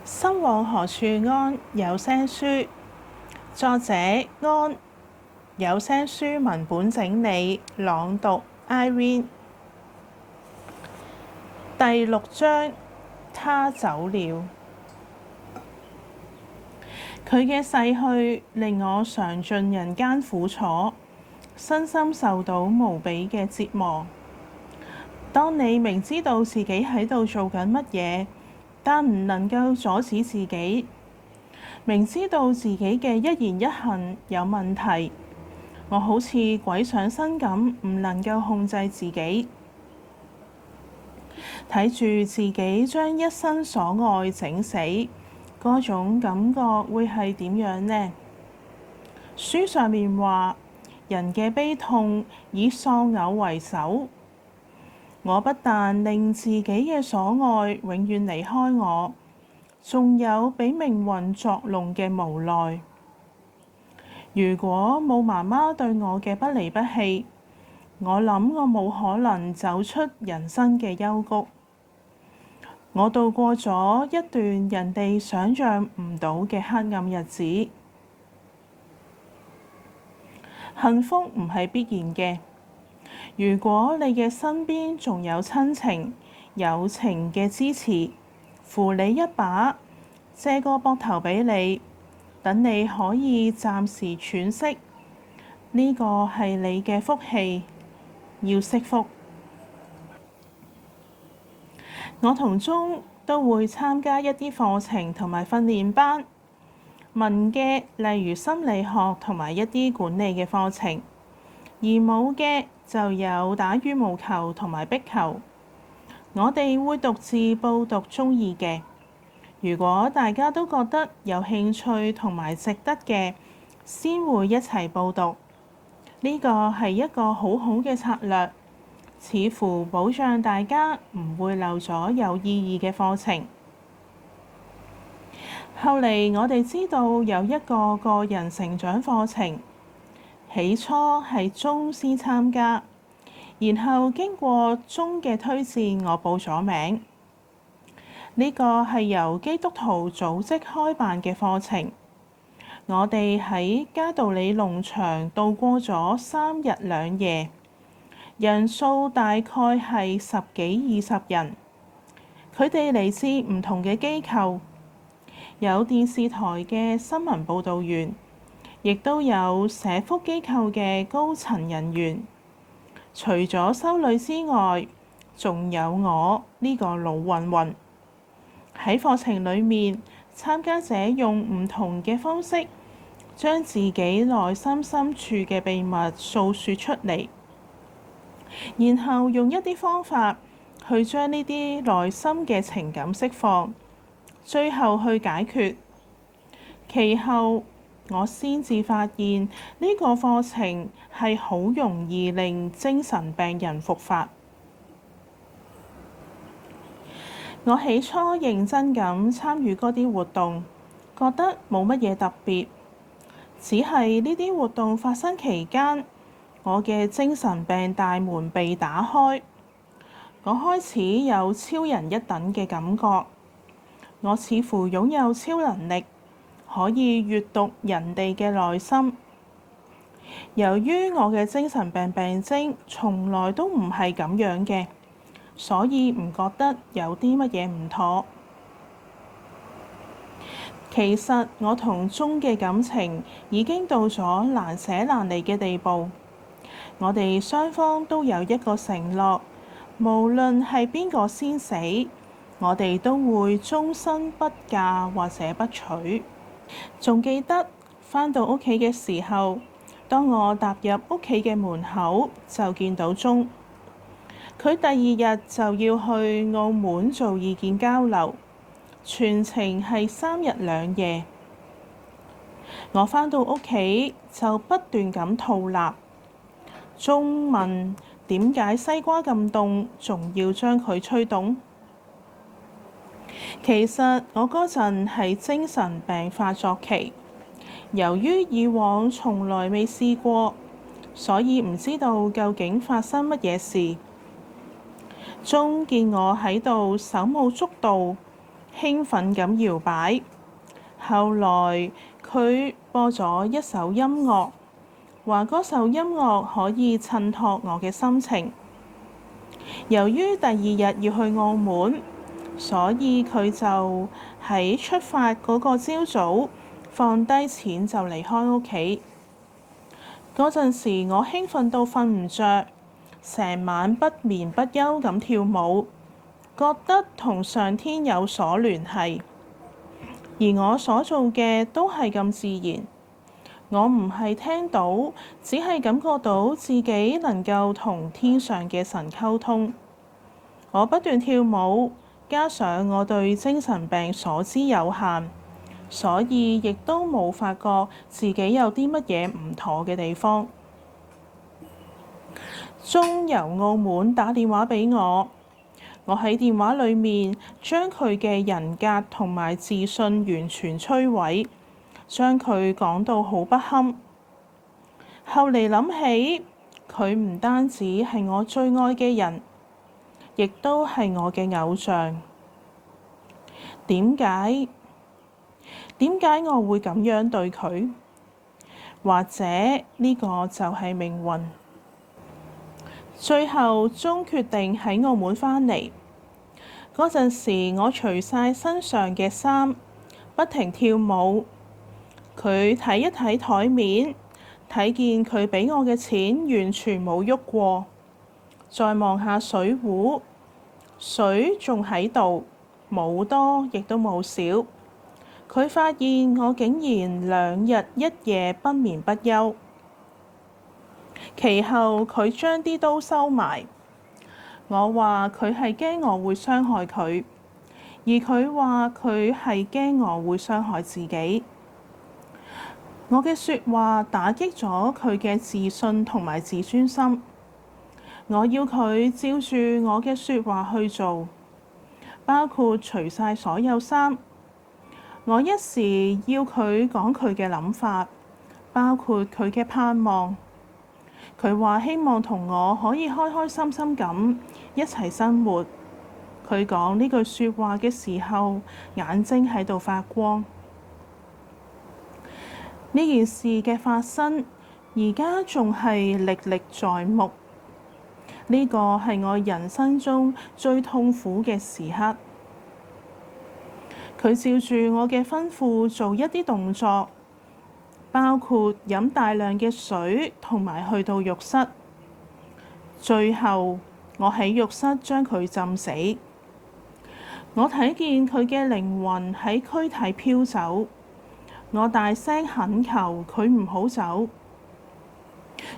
心往何處安？有聲書，作者安，有聲書文本整理朗讀 Irene。 第6章，他走了。佢嘅逝去令我嘗盡人間苦楚，身心受到無比嘅折磨。當你明知道自己喺度做緊乜嘢，但唔能夠阻止自己，明知道自己嘅一言一行有問題，我好似鬼上身咁，唔能夠控制自己，睇住自己將一生所愛整死，嗰種感覺會係點樣呢？書上面話，人嘅悲痛以喪偶為首。我不但令自己嘅所愛永遠離開我，仲有俾命運作弄嘅無奈。如果冇媽媽對我嘅不離不棄，我諗我冇可能走出人生嘅幽谷。我度過咗一段人哋想像唔到嘅黑暗日子。幸福唔係必然嘅。如果你嘅身邊仲有親情、友情嘅支持，扶你一把，借個膊頭俾你，等你可以暫時喘息，呢個係你嘅福氣，要惜福。我同鐘都會參加一啲課程同埋訓練班，文嘅例如心理學同埋一啲管理嘅課程，而武嘅就有打羽毛球同埋壁球。我哋會獨自報讀鍾意嘅，如果大家都覺得有興趣同埋值得嘅，先會一齊報讀。呢個係一個好好嘅策略，似乎保障大家唔會漏咗有意義嘅課程。後嚟我哋知道有一個個人成長課程，起初係鐘先參加，然後經過鐘嘅推薦，我報咗名。呢個係由基督徒組織開辦嘅課程。我哋喺嘉道理農場度過咗3日2夜，人數大概係10幾20人。佢哋嚟自唔同嘅機構，有電視台嘅新聞報導員，亦都有社福機構嘅高層人員。除咗修女之外，仲有我呢個老混混。喺課程裡面，參加者用唔同嘅方式，將自己內心深處嘅秘密訴說出嚟，然後用一啲方法去將呢啲內心嘅情感釋放，最後去解決。其後我先至發現呢個課程係好容易令精神病人復發。我起初認真咁參與嗰啲活動，覺得冇乜嘢特別，只係呢啲活動發生期間，我嘅精神病大門被打開，我開始有超人一等嘅感覺。我似乎擁有超能力，可以閱讀人哋嘅內心。由於我嘅精神病病徵從來都唔係咁樣嘅，所以唔覺得有啲乜嘢唔妥。其實我同鐘嘅感情已經到咗難捨難離嘅地步。我哋雙方都有一個承諾，無論係邊個先死，我哋都會終身不嫁或者不娶。仲記得返到屋企嘅時候，當我踏入屋企嘅門口，就見到鐘。佢第2日就要去澳門做意見交流，全程係3日2夜。我返到屋企就不斷咁吐納。鐘問點解西瓜咁凍，仲要將佢吹凍？其實我嗰陣係精神病發作期，由於以往從來未試過，所以唔知道究竟發生乜嘢事。鐘見我喺度手舞足蹈，興奮咁搖擺。後來佢播咗一首音樂，話嗰首音樂可以襯托我嘅心情。由於第二日要去澳門，所以佢就喺出發嗰個朝早放低錢就離開屋企。嗰陣時我興奮到瞓唔着，成晚不眠不休咁跳舞，覺得同上天有所聯繫。而我所做嘅都係咁自然，我唔係聽到，只係感覺到自己能夠同天上嘅神溝通。我不斷跳舞，加上我對精神病所知有限，所以亦都冇發覺自己有啲乜嘢唔妥嘅地方。鐘由澳門打電話俾我。我喺電話裏面將佢嘅人格同埋自信完全摧毀，將佢講到好不堪。後嚟諗起，佢唔單止係我最愛嘅人，亦都係我嘅偶像。點解我會咁樣對佢？或者呢個就係命運。最後鐘決定喺澳門返嚟。嗰陣時，我除晒身上嘅衫，不停跳舞。佢睇一睇台面，睇見佢俾我嘅錢完全冇喐過。再望下水壺，水仲喺度，冇多亦都冇少。佢發現我竟然2日1夜不眠不休。其後佢將啲刀收埋。我話佢係驚我會傷害佢，而佢話佢係驚我會傷害自己。我嘅説話打擊咗佢嘅自信同埋自尊心。我要佢照住我嘅説話去做，包括除晒所有衫。我一時要佢講佢嘅諗法，包括佢嘅盼望。佢話希望同我可以開開心心咁一齊生活。佢講呢句説話嘅時候，眼睛喺度發光。呢件事嘅發生，而家仲係歷歷在目。呢個係我人生中最痛苦嘅時刻。佢照住我嘅吩咐做一啲動作，包括飲大量嘅水同埋去到浴室。最後我喺浴室將佢浸死。我睇見佢嘅靈魂喺軀體飄走。我大聲懇求佢唔好走。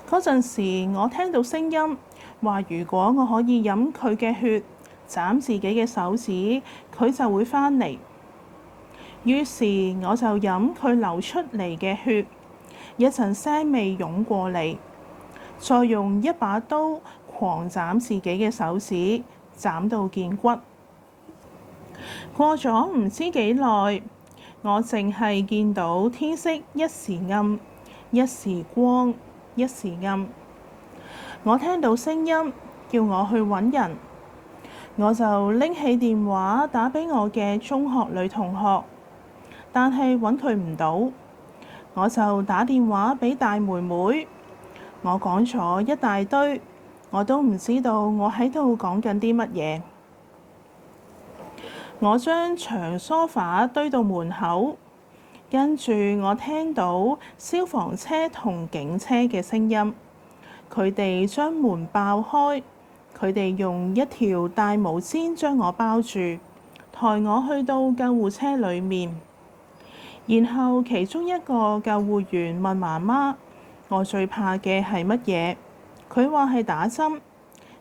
嗰陣時我聽到聲音話，如果我可以飲佢嘅血，斬自己嘅手指，佢就會返嚟。於是我就飲佢流出嚟嘅血，一陣腥味湧過嚟，再用一把刀狂斬自己嘅手指，斬到見骨。過咗唔知幾耐，我淨係見到天色一時暗，一時光，一時暗。我聽到聲音叫我去揾人，我就拎起電話打俾我嘅中學女同學。但係揾佢唔到，我就打電話俾大妹妹。我講咗一大堆，我都唔知道我喺度講緊啲乜嘢。我將長梳化堆到門口，跟住我聽到消防車同警車嘅聲音。佢哋將門爆開，佢哋用一條大毛氈將我包住，抬我去到救護車裡面。然後其中一個救護員問媽媽：我最怕嘅係乜嘢？佢話係打針。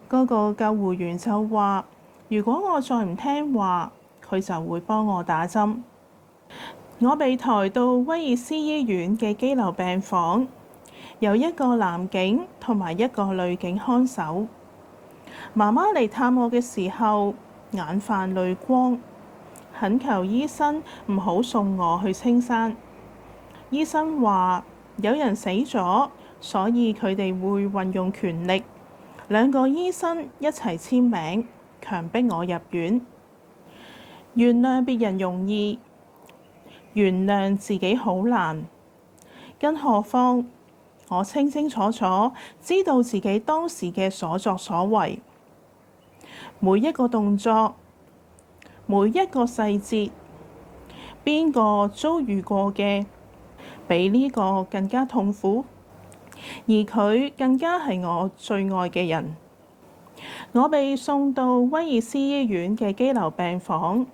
嗰個救護員就話：如果我再唔聽話，佢就會幫我打針。我被抬到威爾斯醫院嘅羈留病房，有一個男警同埋一個女警看守。媽媽嚟探我嘅時候，眼泛淚光。懇求醫生唔好送我去青山。醫生話有人死咗，所以佢哋會運用權力。2個醫生一齊簽名，強迫我入院。原諒別人容易，原諒自己好難。更何況我清清楚楚知道自己當時嘅所作所為，每一個動作，每一個細節，邊個遭遇過嘅比呢個更加痛苦，而佢更加係我最愛嘅人。我被送到威爾斯醫院嘅羈留病房，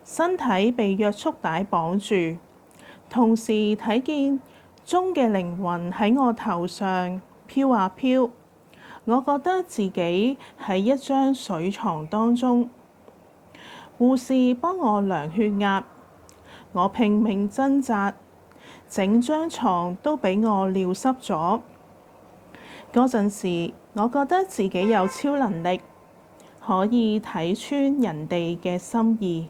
身體被約束帶綁住，同時睇見鐘嘅靈魂喺我頭上飄啊飄。我覺得自己喺一張水床當中，護士幫我量血壓，我拼命掙扎，整張床都俾我尿濕咗。嗰陣時，我覺得自己有超能力，可以睇穿人哋嘅心意。